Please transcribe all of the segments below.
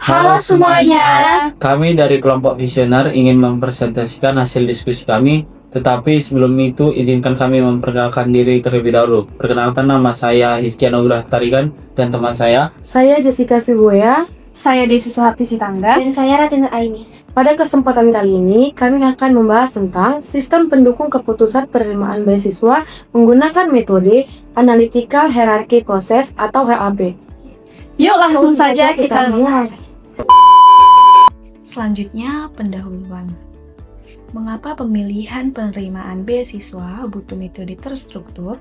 Halo semuanya. Kami dari kelompok visioner ingin mempresentasikan hasil diskusi kami, tetapi sebelum itu izinkan kami memperkenalkan diri terlebih dahulu. Perkenalkan, nama saya Hizky Anugrah Tarigan dan teman saya. Saya Jessica Suboya. Saya Desi Suharti Sitangga. Dan saya Ratina Aini. Pada kesempatan kali ini, kami akan membahas tentang sistem pendukung keputusan penerimaan beasiswa menggunakan metode Analytical Hierarchy Process atau HAP. Yuk langsung saja kita mulai. Selanjutnya, pendahuluan. Mengapa pemilihan penerimaan beasiswa butuh metode terstruktur?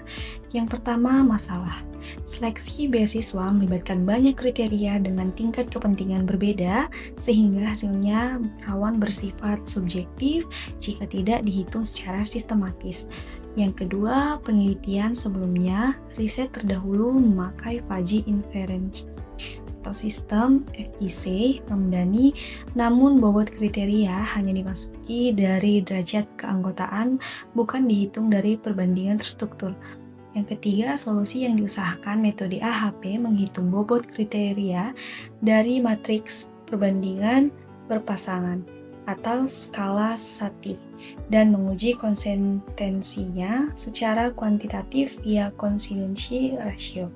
Yang pertama, masalah. Seleksi beasiswa melibatkan banyak kriteria dengan tingkat kepentingan berbeda, sehingga hasilnya rawan bersifat subjektif jika tidak dihitung secara sistematis. Yang kedua, penelitian sebelumnya, riset terdahulu memakai Fuzzy Inference atau sistem FIC Ramdhani, namun bobot kriteria hanya dimasuki dari derajat keanggotaan, bukan dihitung dari perbandingan terstruktur. Yang ketiga, solusi yang diusahakan metode AHP menghitung bobot kriteria dari matriks perbandingan berpasangan atau skala Satie dan menguji konsistensinya secara kuantitatif via coincidency ratio.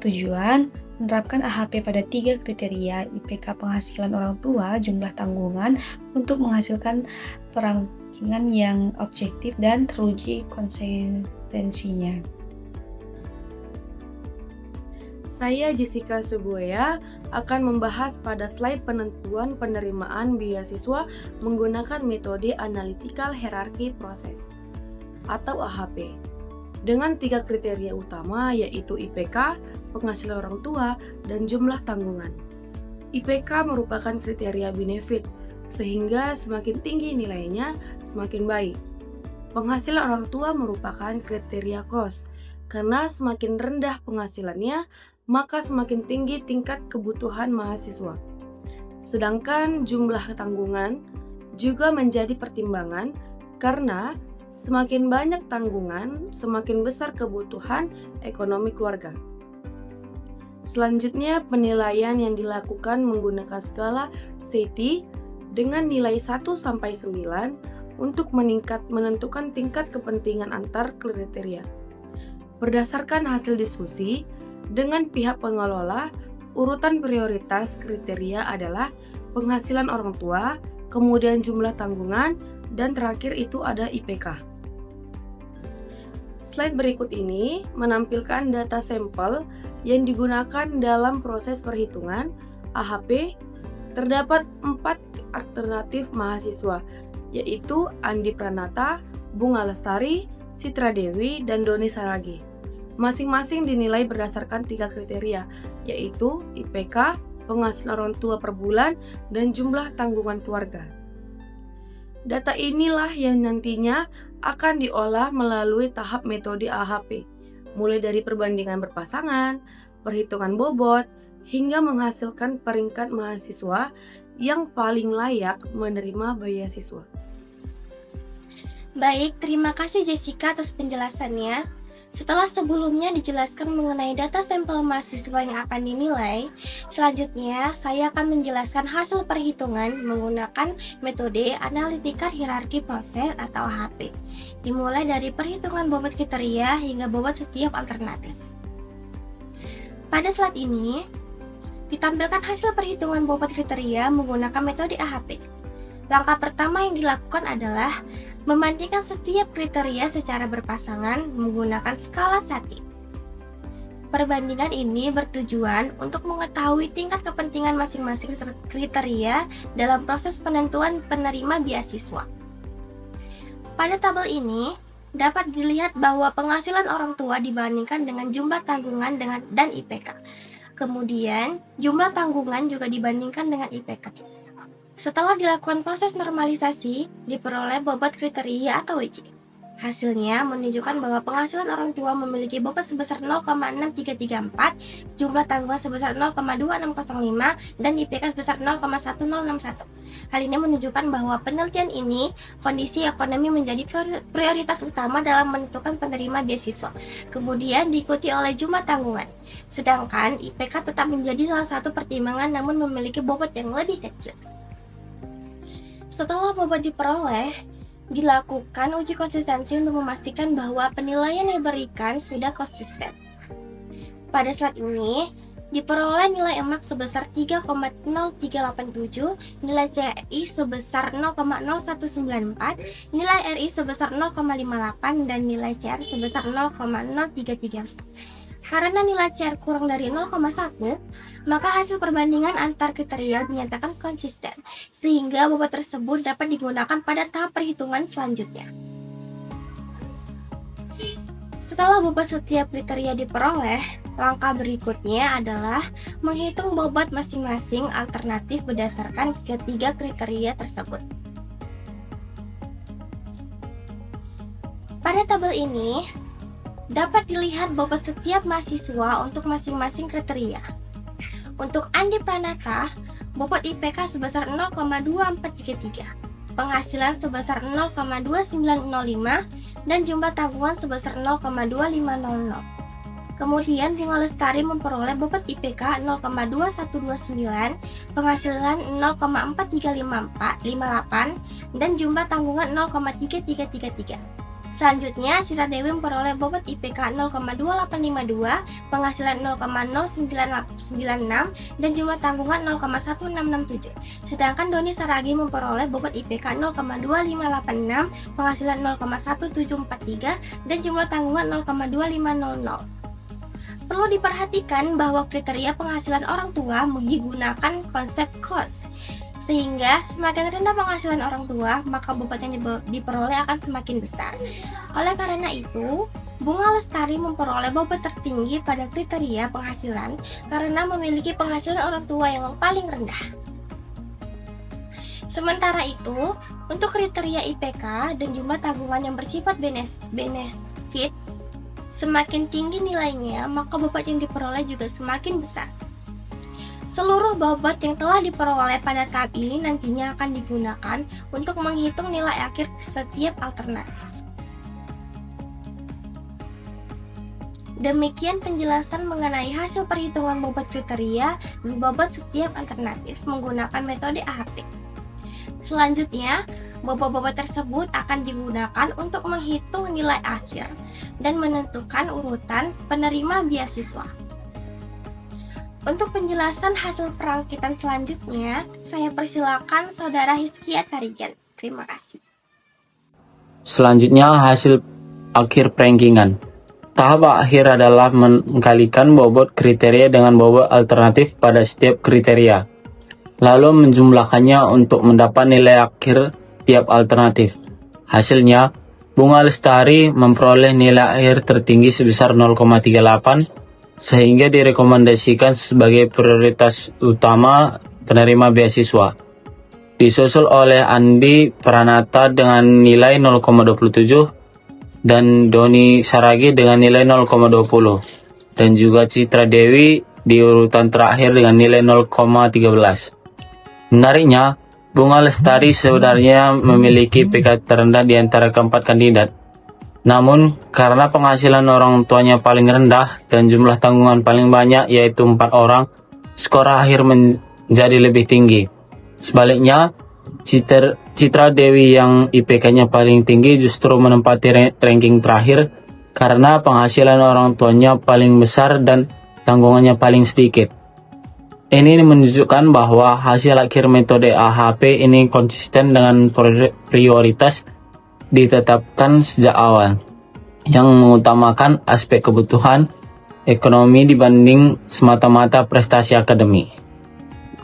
Tujuan menerapkan AHP pada 3 kriteria IPK penghasilan orang tua, jumlah tanggungan untuk menghasilkan perankingan yang objektif dan teruji konsistensinya. Saya Jessica Suboya akan membahas pada slide penentuan penerimaan beasiswa menggunakan metode Analytical Hierarchy Process atau AHP. Dengan 3 kriteria utama yaitu IPK, penghasilan orang tua, dan jumlah tanggungan. IPK merupakan kriteria benefit, sehingga semakin tinggi nilainya, semakin baik. Penghasilan orang tua merupakan kriteria cost, karena semakin rendah penghasilannya, maka semakin tinggi tingkat kebutuhan mahasiswa. Sedangkan jumlah tanggungan juga menjadi pertimbangan, karena semakin banyak tanggungan, semakin besar kebutuhan ekonomi keluarga. Selanjutnya, penilaian yang dilakukan menggunakan skala Satie dengan nilai 1-9 untuk menentukan tingkat kepentingan antar kriteria. Berdasarkan hasil diskusi dengan pihak pengelola, urutan prioritas kriteria adalah penghasilan orang tua, kemudian jumlah tanggungan, dan terakhir itu ada IPK. Slide berikut ini menampilkan data sampel yang digunakan dalam proses perhitungan AHP. Terdapat 4 alternatif mahasiswa, yaitu Andi Pranata, Bunga Lestari, Citra Dewi, dan Doni Saragi. Masing-masing dinilai berdasarkan 3 kriteria, yaitu IPK, penghasilan orang tua per bulan, dan jumlah tanggungan keluarga. Data inilah yang nantinya akan diolah melalui tahap metode AHP, mulai dari perbandingan berpasangan, perhitungan bobot, hingga menghasilkan peringkat mahasiswa yang paling layak menerima beasiswa. Baik, terima kasih Jessica atas penjelasannya. Setelah sebelumnya dijelaskan mengenai data sampel mahasiswa yang akan dinilai, selanjutnya saya akan menjelaskan hasil perhitungan menggunakan metode Analytical Hierarchy Process atau AHP, dimulai dari perhitungan bobot kriteria hingga bobot setiap alternatif. Pada slide ini, ditampilkan hasil perhitungan bobot kriteria menggunakan metode AHP. Langkah pertama yang dilakukan adalah membandingkan setiap kriteria secara berpasangan menggunakan skala Satie. Perbandingan ini bertujuan untuk mengetahui tingkat kepentingan masing-masing kriteria dalam proses penentuan penerima beasiswa. Pada tabel ini, dapat dilihat bahwa penghasilan orang tua dibandingkan dengan jumlah tanggungan dan IPK. Kemudian, jumlah tanggungan juga dibandingkan dengan IPK. Setelah dilakukan proses normalisasi, diperoleh bobot kriteria atau WJ. Hasilnya menunjukkan bahwa penghasilan orang tua memiliki bobot sebesar 0,6334, jumlah tanggungan sebesar 0,2605, dan IPK sebesar 0,1061. Hal ini menunjukkan bahwa penelitian ini, kondisi ekonomi menjadi prioritas utama dalam menentukan penerima beasiswa, kemudian diikuti oleh jumlah tanggungan. Sedangkan IPK tetap menjadi salah satu pertimbangan namun memiliki bobot yang lebih kecil. Setelah bobot diperoleh, dilakukan uji konsistensi untuk memastikan bahwa penilaian yang diberikan sudah konsisten. Pada slide ini, diperoleh nilai EMAK sebesar 3,0387, nilai CRI sebesar 0,0194, nilai RI sebesar 0,58, dan nilai CR sebesar 0,0334. Karena nilai CR kurang dari 0,1, maka hasil perbandingan antar kriteria dinyatakan konsisten, sehingga bobot tersebut dapat digunakan pada tahap perhitungan selanjutnya. Setelah bobot setiap kriteria diperoleh, langkah berikutnya adalah menghitung bobot masing-masing alternatif berdasarkan ketiga kriteria tersebut. Pada tabel ini, dapat dilihat bobot setiap mahasiswa untuk masing-masing kriteria. Untuk Andi Pranata, bobot IPK sebesar 0,2433, penghasilan sebesar 0,2905, dan jumlah tanggungan sebesar 0,2500. Kemudian Bunga Lestari memperoleh bobot IPK 0,2129, penghasilan 0,4358, dan jumlah tanggungan 0,3333. Selanjutnya, Citra Dewi memperoleh bobot IPK 0,2852, penghasilan 0,0996, dan jumlah tanggungan 0,1667. Sedangkan Doni Saragi memperoleh bobot IPK 0,2586, penghasilan 0,1743, dan jumlah tanggungan 0,2500. Perlu diperhatikan bahwa kriteria penghasilan orang tua menggunakan konsep cost, sehingga semakin rendah penghasilan orang tua, maka bobot yang diperoleh akan semakin besar. Oleh karena itu, Bunga Lestari memperoleh bobot tertinggi pada kriteria penghasilan karena memiliki penghasilan orang tua yang paling rendah. Sementara itu, untuk kriteria IPK dan jumlah tanggungan yang bersifat benefit, semakin tinggi nilainya, maka bobot yang diperoleh juga semakin besar. Seluruh bobot yang telah diperoleh pada tahap ini nantinya akan digunakan untuk menghitung nilai akhir setiap alternatif. Demikian penjelasan mengenai hasil perhitungan bobot kriteria dan bobot setiap alternatif menggunakan metode AHP. Selanjutnya, bobot-bobot tersebut akan digunakan untuk menghitung nilai akhir dan menentukan urutan penerima beasiswa. Untuk penjelasan hasil perangkitan selanjutnya, saya persilakan Saudara Hizkia Tarigan. Terima kasih. Selanjutnya hasil akhir perankingan. Tahap akhir adalah mengkalikan bobot kriteria dengan bobot alternatif pada setiap kriteria, lalu menjumlahkannya untuk mendapat nilai akhir tiap alternatif. Hasilnya, Bunga Lestari memperoleh nilai akhir tertinggi sebesar 0,38, sehingga direkomendasikan sebagai prioritas utama penerima beasiswa. Disusul oleh Andi Pranata dengan nilai 0,27 dan Doni Saragi dengan nilai 0,20, dan juga Citra Dewi di urutan terakhir dengan nilai 0,13. Menariknya, Bunga Lestari sebenarnya memiliki IPK terendah di antara keempat kandidat. Namun, karena penghasilan orang tuanya paling rendah dan jumlah tanggungan paling banyak yaitu 4 orang, skor akhir menjadi lebih tinggi. Sebaliknya, Citra Dewi yang IPK-nya paling tinggi justru menempati ranking terakhir karena penghasilan orang tuanya paling besar dan tanggungannya paling sedikit. Ini menunjukkan bahwa hasil akhir metode AHP ini konsisten dengan prioritas ditetapkan sejak awal, yang mengutamakan aspek kebutuhan ekonomi dibanding semata-mata prestasi akademik.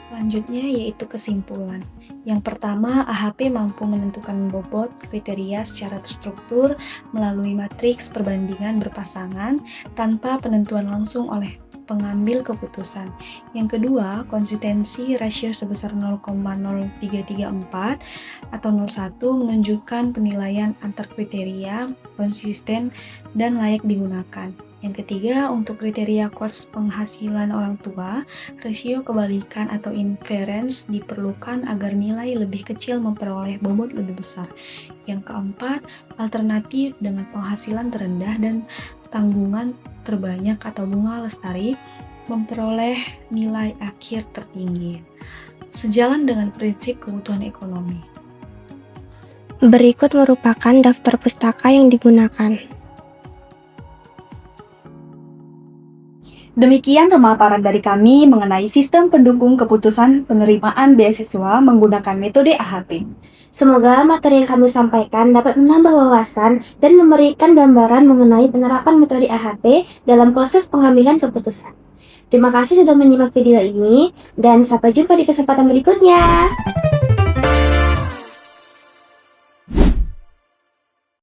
Selanjutnya yaitu kesimpulan. Yang pertama, AHP mampu menentukan bobot kriteria secara terstruktur melalui matriks perbandingan berpasangan tanpa penentuan langsung oleh pengambil keputusan. Yang kedua, konsistensi rasio sebesar 0,0334 atau 01 menunjukkan penilaian antar kriteria, konsisten, dan layak digunakan. Yang ketiga, untuk kriteria quartz penghasilan orang tua, rasio kebalikan atau inference diperlukan agar nilai lebih kecil memperoleh bobot lebih besar. Yang keempat, alternatif dengan penghasilan terendah dan tanggungan terbanyak atau bunga lestari memperoleh nilai akhir tertinggi. Sejalan dengan prinsip kebutuhan ekonomi. Berikut merupakan daftar pustaka yang digunakan. Demikian pemaparan dari kami mengenai sistem pendukung keputusan penerimaan beasiswa menggunakan metode AHP. Semoga materi yang kami sampaikan dapat menambah wawasan dan memberikan gambaran mengenai penerapan metode AHP dalam proses pengambilan keputusan. Terima kasih sudah menyimak video ini, dan sampai jumpa di kesempatan berikutnya.